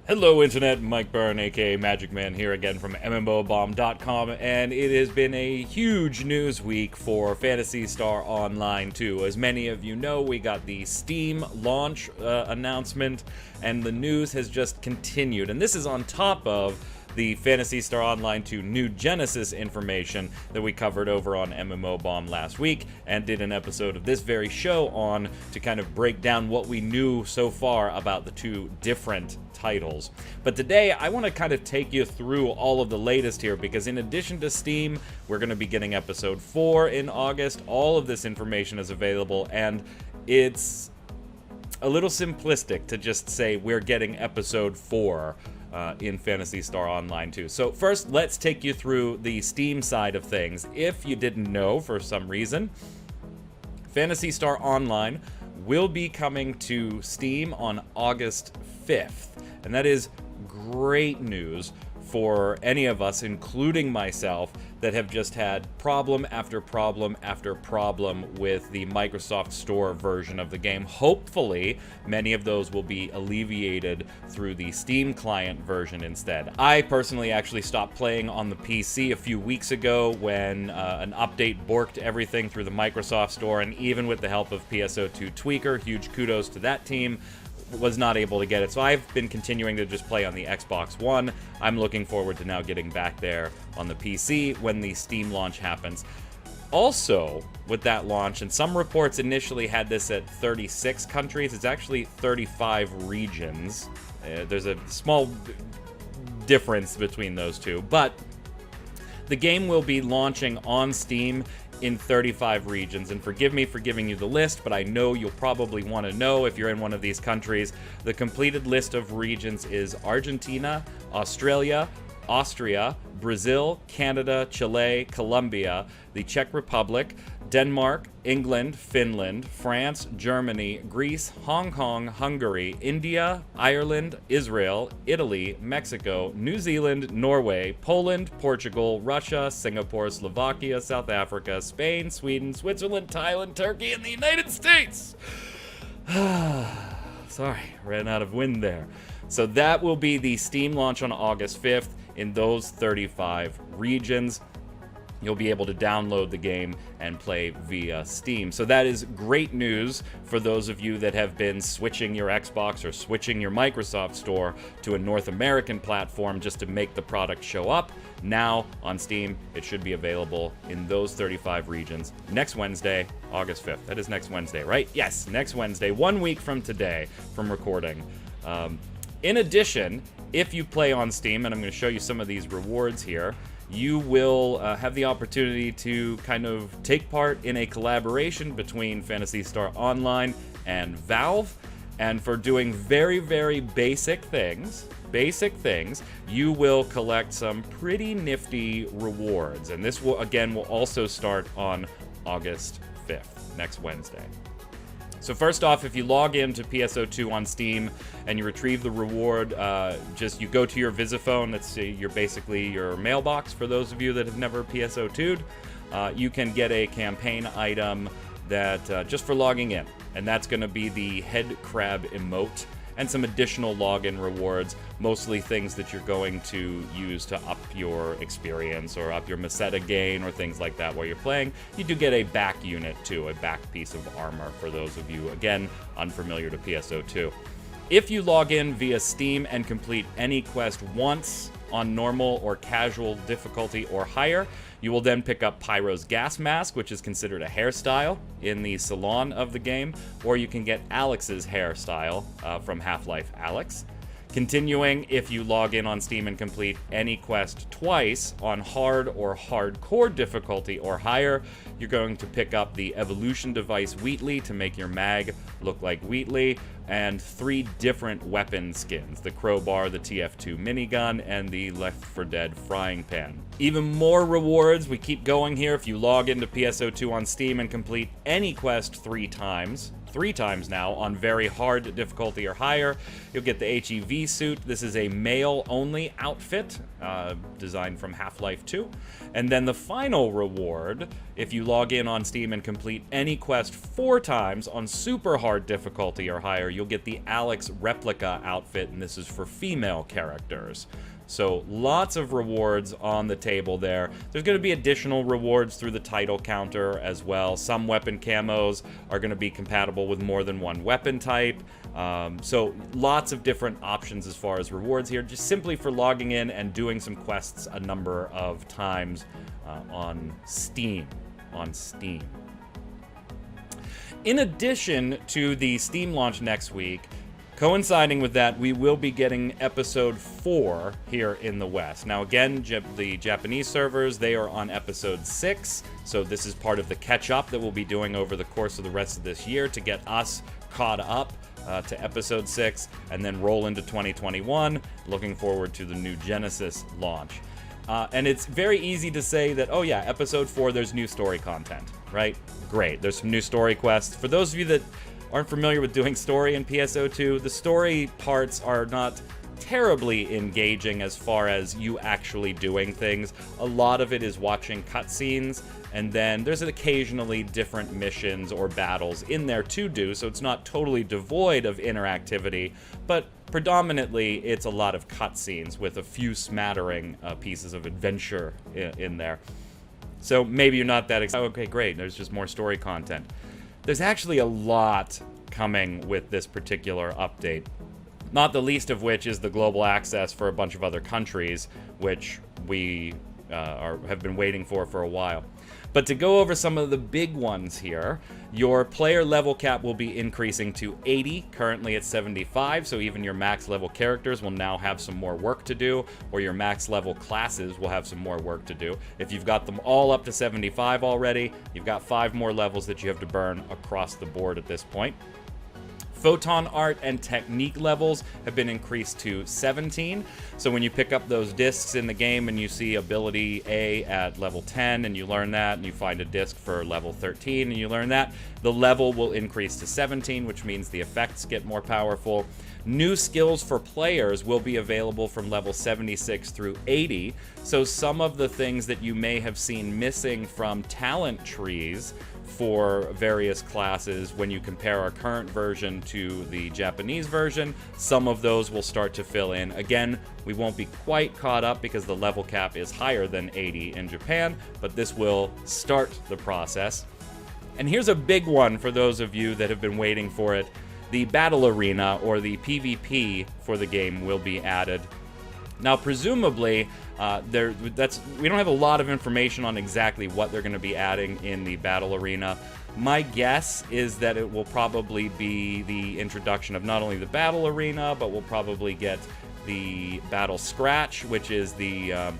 Hello Internet, Mike Byrne aka Magic Man here again from MMOBomb.com, and it has been a huge news week for Phantasy Star Online 2. As many of you know, we got the Steam launch announcement, and the news has just continued, and this is on top of the Phantasy Star Online 2 New Genesis information that we covered over on MMO Bomb last week and did an episode of this very show on to kind of break down what we knew so far about the two different titles. But today I want to kind of take you through all of the latest here, because in addition to Steam, we're going to be getting episode 4 in August. All of this information is available, and it's a little simplistic to just say we're getting episode 4 in Phantasy Star Online 2. So first, let's take you through the Steam side of things. If you didn't know for some reason, Phantasy Star Online will be coming to Steam on August 5th. And that is great news for any of us, including myself, that have just had problem after problem after problem with the Microsoft Store version of the game. Hopefully, many of those will be alleviated through the Steam client version instead. I personally actually stopped playing on the PC a few weeks ago when an update borked everything through the Microsoft Store, and even with the help of PSO2 Tweaker, huge kudos to that team, was not able to get it. So I've been continuing to just play on the Xbox One. I'm looking forward to now getting back there on the PC when the Steam launch happens. Also, with that launch, and some reports initially had this at 36 countries, it's actually 35 regions. There's a small difference between those two, but the game will be launching on Steam in 35 regions, and forgive me for giving you the list, but I know you'll probably want to know if you're in one of these countries. The completed list of regions is Argentina, Australia, Austria, Brazil, Canada, Chile, Colombia, the Czech Republic, Denmark, England, Finland, France, Germany, Greece, Hong Kong, Hungary, India, Ireland, Israel, Italy, Mexico, New Zealand, Norway, Poland, Portugal, Russia, Singapore, Slovakia, South Africa, Spain, Sweden, Switzerland, Thailand, Turkey, and the United States. Sorry, ran out of wind there. So that will be the Steam launch on August 5th in those 35 regions. You'll be able to download the game and play via Steam. So that is great news for those of you that have been switching your Xbox or switching your Microsoft Store to a North American platform just to make the product show up. Now, on Steam, it should be available in those 35 regions next Wednesday, August 5th. That is next Wednesday, right? Yes, next Wednesday, 1 week from today, from recording. In addition, if you play on Steam, and I'm going to show you some of these rewards here, you will have the opportunity to kind of take part in a collaboration between Phantasy Star Online and Valve. And for doing very, very basic things, you will collect some pretty nifty rewards. And this will also start on August 5th, next Wednesday. So first off, if you log into PSO2 on Steam and you retrieve the reward, you go to your Visiphone. That's basically your mailbox for those of you that have never PSO2'd. You can get a campaign item that just for logging in, and that's going to be the head crab emote and some additional login rewards, mostly things that you're going to use to up your experience or up your Meseta gain or things like that while you're playing. You do get a back unit too, a back piece of armor for those of you, again, unfamiliar to PSO2. If you log in via Steam and complete any quest once on normal or casual difficulty or higher, you will then pick up Pyro's gas mask, which is considered a hairstyle in the salon of the game, or you can get Alex's hairstyle from Half-Life Alyx. Continuing, if you log in on Steam and complete any quest twice on hard or hardcore difficulty or higher, you're going to pick up the evolution device Wheatley to make your mag look like Wheatley, and 3 different weapon skins, the crowbar, the TF2 minigun, and the Left 4 Dead frying pan. Even more rewards, we keep going here. If you log into PSO2 on Steam and complete any quest 3 times, 3 times now on very hard difficulty or higher. You'll get the HEV suit. This is a male-only outfit designed from Half-Life 2. And then the final reward, if you log in on Steam and complete any quest 4 times on super hard difficulty or higher, you'll get the Alex replica outfit, and this is for female characters. So lots of rewards on the table there. There's going to be additional rewards through the title counter as well. Some weapon camos are going to be compatible with more than one weapon type. So lots of different options as far as rewards here, just simply for logging in and doing some quests a number of times on Steam. In addition to the Steam launch next week, coinciding with that, we will be getting episode 4 here in the West. Now again, the Japanese servers, they are on episode 6, so this is part of the catch-up that we'll be doing over the course of the rest of this year to get us caught up to episode 6, and then roll into 2021, looking forward to the new Genesis launch. And it's very easy to say that, oh yeah, episode 4, there's new story content, right? Great, there's some new story quests. For those of you that aren't familiar with doing story in PSO2, the story parts are not terribly engaging as far as you actually doing things. A lot of it is watching cutscenes, and then there's occasionally different missions or battles in there to do, so it's not totally devoid of interactivity, but predominantly it's a lot of cutscenes with a few smattering pieces of adventure in there. So maybe you're not that excited. Okay, great, there's just more story content. There's actually a lot coming with this particular update, not the least of which is the global access for a bunch of other countries, which we have been waiting for a while. But to go over some of the big ones here, your player level cap will be increasing to 80. Currently it's 75, so even your max level characters will now have some more work to do, or your max level classes will have some more work to do. If you've got them all up to 75 already, you've got 5 more levels that you have to burn across the board at this point. Photon art and technique levels have been increased to 17. So when you pick up those discs in the game and you see ability A at level 10 and you learn that, and you find a disc for level 13 and you learn that, the level will increase to 17, which means the effects get more powerful. New skills for players will be available from level 76 through 80. So some of the things that you may have seen missing from talent trees for various classes when you compare our current version to the Japanese version, some of those will start to fill in. Again, we won't be quite caught up because the level cap is higher than 80 in Japan, but this will start the process. And here's a big one for those of you that have been waiting for it. The Battle Arena, or the PvP for the game, will be added. Now, presumably, we don't have a lot of information on exactly what they're going to be adding in the Battle Arena. My guess is that it will probably be the introduction of not only the Battle Arena, but we'll probably get the Battle Scratch, which is the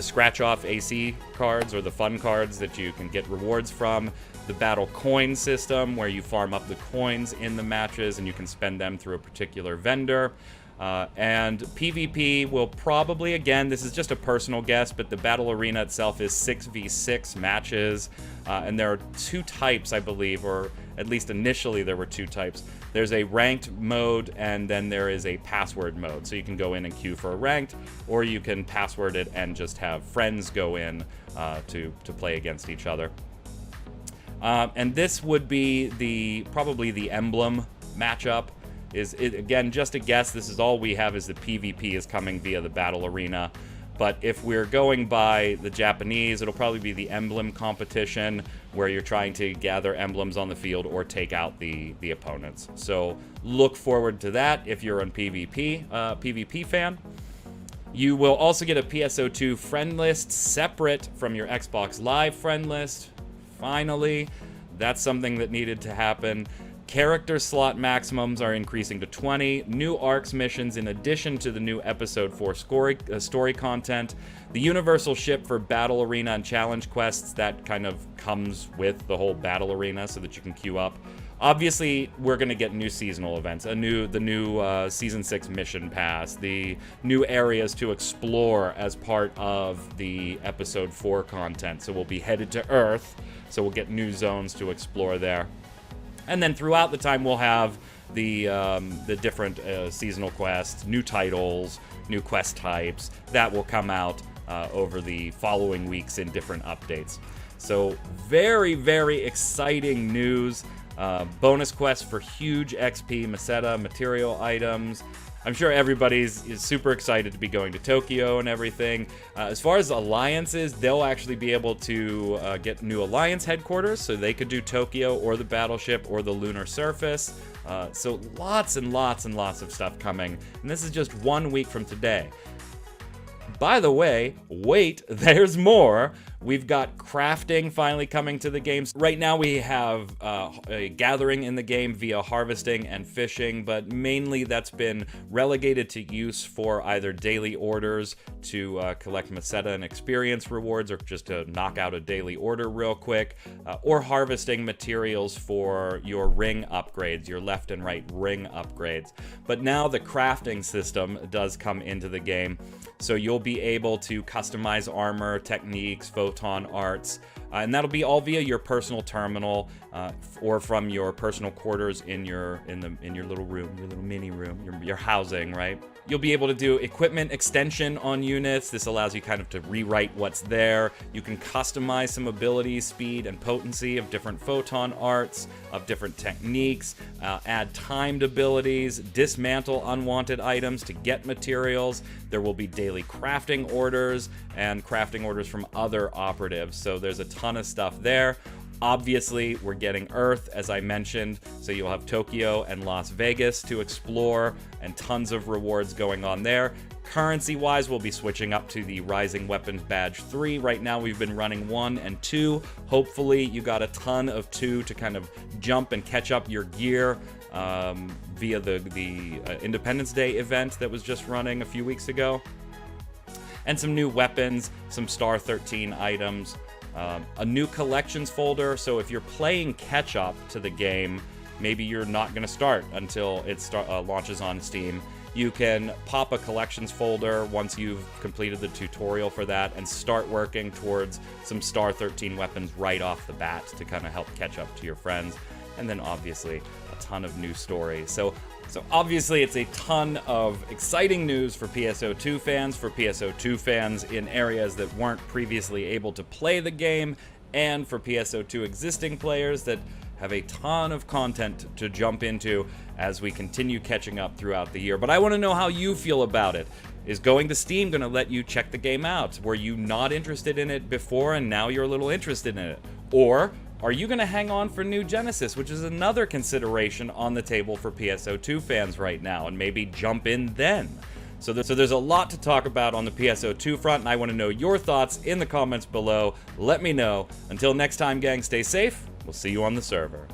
scratch-off AC cards, or the fun cards that you can get rewards from. The Battle Coin system, where you farm up the coins in the matches and you can spend them through a particular vendor. And PvP will probably, again, this is just a personal guess, but the Battle Arena itself is 6v6 matches, and there are 2 types, I believe, or at least initially there were 2 types. There's a ranked mode, and then there is a password mode, so you can go in and queue for a ranked, or you can password it and just have friends go in to play against each other. And this would be probably the emblem matchup. Again, just a guess, this is all we have, is the PvP is coming via the Battle Arena. But if we're going by the Japanese, it'll probably be the emblem competition, where you're trying to gather emblems on the field or take out the opponents. So look forward to that if you're a PvP fan. You will also get a PSO2 friend list separate from your Xbox Live friend list. Finally, that's something that needed to happen. Character slot maximums are increasing to 20. New ARCS missions in addition to the new Episode 4 story content. The universal ship for Battle Arena and Challenge quests, that kind of comes with the whole Battle Arena so that you can queue up. Obviously, we're going to get new seasonal events, the new Season 6 mission pass, the new areas to explore as part of the Episode 4 content. So we'll be headed to Earth, so we'll get new zones to explore there. And then throughout the time, we'll have the different seasonal quests, new titles, new quest types that will come out over the following weeks in different updates. So very, very exciting news. Bonus quests for huge XP, Meseta, material items. I'm sure everybody's is super excited to be going to Tokyo and everything. As far as alliances, they'll actually be able to get new alliance headquarters, so they could do Tokyo or the battleship or the lunar surface. So lots and lots and lots of stuff coming, and this is just 1 week from today. By the way, wait, there's more. We've got crafting finally coming to the game. Right now we have a gathering in the game via harvesting and fishing, but mainly that's been relegated to use for either daily orders to collect Meseta and experience rewards, or just to knock out a daily order real quick, or harvesting materials for your ring upgrades, your left and right ring upgrades. But now the crafting system does come into the game, so you'll be able to customize armor, techniques, photon arts, and that'll be all via your personal terminal or from your personal quarters in your little room, your little mini room, your housing, right? You'll be able to do equipment extension on units. This allows you kind of to rewrite what's there. You can customize some ability, speed, and potency of different photon arts, of different techniques, add timed abilities, dismantle unwanted items to get materials. There will be daily crafting orders and crafting orders from other operatives. So there's a ton of stuff there. Obviously, we're getting Earth, as I mentioned, so you'll have Tokyo and Las Vegas to explore, and tons of rewards going on there. Currency-wise, we'll be switching up to the Rising Weapons Badge 3. Right now, we've been running 1 and 2. Hopefully, you got a ton of 2 to kind of jump and catch up your gear via the Independence Day event that was just running a few weeks ago. And some new weapons, some Star 13 items. A new collections folder, so if you're playing catch-up to the game, maybe you're not going to start until it launches on Steam. You can pop a collections folder once you've completed the tutorial for that and start working towards some Star 13 weapons right off the bat to kind of help catch up to your friends. And then obviously a ton of new stories. So obviously it's a ton of exciting news for PSO2 fans, for PSO2 fans in areas that weren't previously able to play the game, and for PSO2 existing players that have a ton of content to jump into as we continue catching up throughout the year. But I want to know how you feel about it. Is going to Steam going to let you check the game out? Were you not interested in it before and now you're a little interested in it? Or are you going to hang on for New Genesis, which is another consideration on the table for PSO2 fans right now, and maybe jump in then? So there's a lot to talk about on the PSO2 front, and I want to know your thoughts in the comments below. Let me know. Until next time, gang, stay safe. We'll see you on the server.